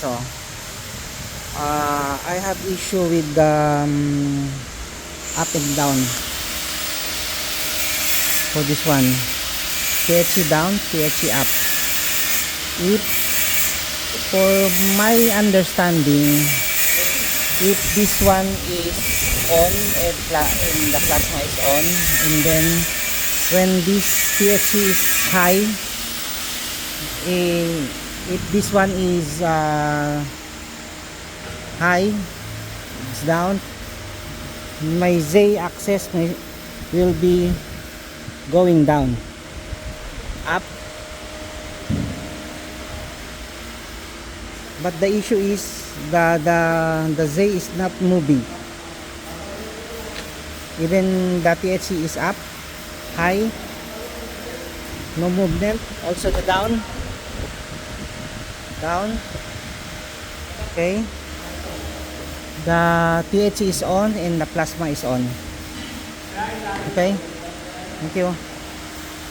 also, I have issue with the up and down for this one. THC down, THC up. If for my understanding, if this one is on and the plasma is on, and then when this THC is high, if this one is high, it's down, my Z axis will be going down, up. But the issue is the Z is not moving. Even the THC is up, high, no movement. Also the down, okay. The THC is on and the plasma is on. Okay, thank you.